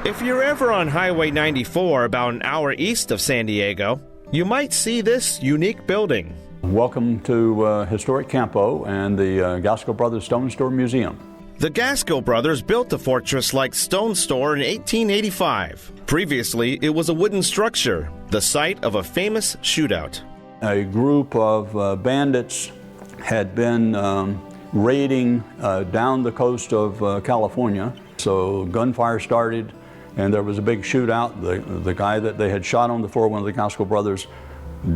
If you're ever on Highway 94 about an hour east of San Diego, you might see this unique building. Welcome to historic Campo and the Gasco Brothers Stone Store Museum. The Gasco brothers built the fortress-like stone store in 1885. Previously, it was a wooden structure, the site of a famous shootout. A group of bandits had been raiding down the coast of California. So gunfire started and there was a big shootout. The guy that they had shot on the floor, one of the Gasco brothers,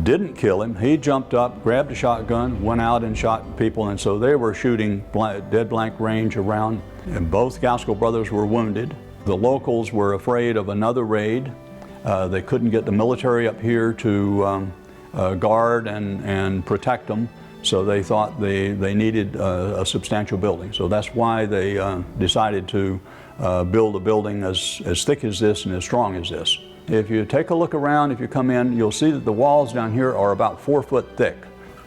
didn't kill him. He jumped up, grabbed a shotgun, went out and shot people, and so they were shooting dead blank range around, and both Gasco brothers were wounded. The locals were afraid of another raid. They couldn't get the military up here to guard and protect them, so they thought they needed a substantial building. So that's why they decided to build a building as thick as this and as strong as this. If you take a look around, if you come in, you'll see that the walls down here are about 4 foot thick.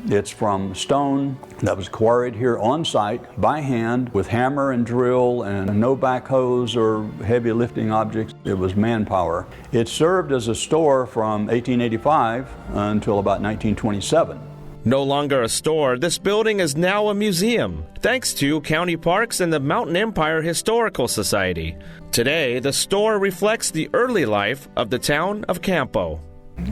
It's from stone that was quarried here on site by hand with hammer and drill and no backhoes or heavy lifting objects. It was manpower. It served as a store from 1885 until about 1927. No longer a store, this building is now a museum, thanks to County Parks and the Mountain Empire Historical Society. Today, the store reflects the early life of the town of Campo.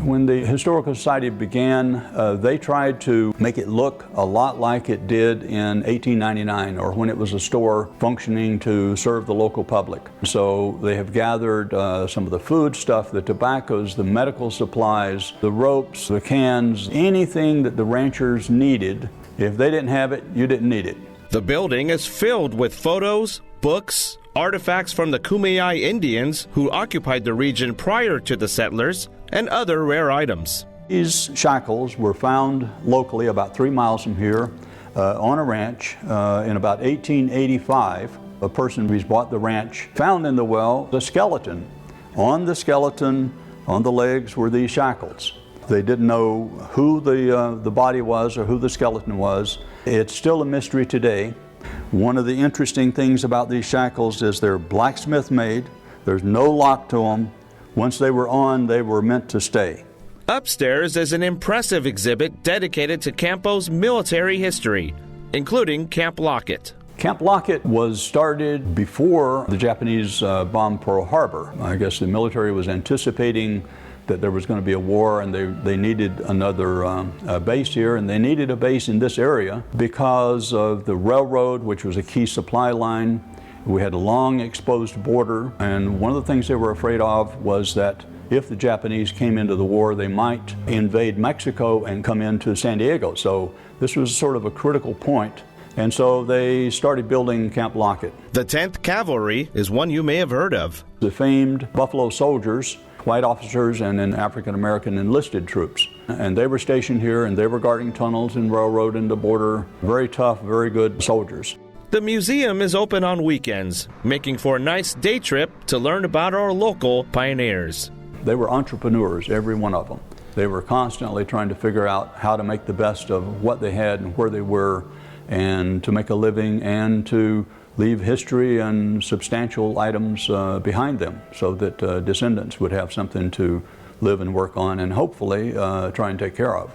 When the Historical Society began, they tried to make it look a lot like it did in 1899, or when it was a store functioning to serve the local public. So they have gathered some of the food stuff, the tobaccos, the medical supplies, the ropes, the cans, anything that the ranchers needed. If they didn't have it, you didn't need it. The building is filled with photos, books, artifacts from the Kumeyaay Indians who occupied the region prior to the settlers, and other rare items. These shackles were found locally about 3 miles from here on a ranch in about 1885. A person who's bought the ranch found in the well the skeleton. On the skeleton, on the legs, were these shackles. They didn't know who the body was or who the skeleton was. It's still a mystery today. One of the interesting things about these shackles is they're blacksmith made. There's no lock to them. Once they were on, they were meant to stay. Upstairs is an impressive exhibit dedicated to Campo's military history, including Camp Lockett. Camp Lockett was started before the Japanese bombed Pearl Harbor. I guess the military was anticipating that there was going to be a war and they needed another base here, and they needed a base in this area because of the railroad, which was a key supply line. We had a long exposed border, and one of the things they were afraid of was that if the Japanese came into the war, they might invade Mexico and come into San Diego. So this was sort of a critical point, and so they started building Camp Lockett. The 10th Cavalry is one you may have heard of. The famed Buffalo Soldiers, white officers and then African-American enlisted troops. And they were stationed here and they were guarding tunnels and railroad and the border. Very tough, very good soldiers. The museum is open on weekends, making for a nice day trip to learn about our local pioneers. They were entrepreneurs, every one of them. They were constantly trying to figure out how to make the best of what they had and where they were, and to make a living and to leave history and substantial items behind them so that descendants would have something to live and work on and hopefully try and take care of.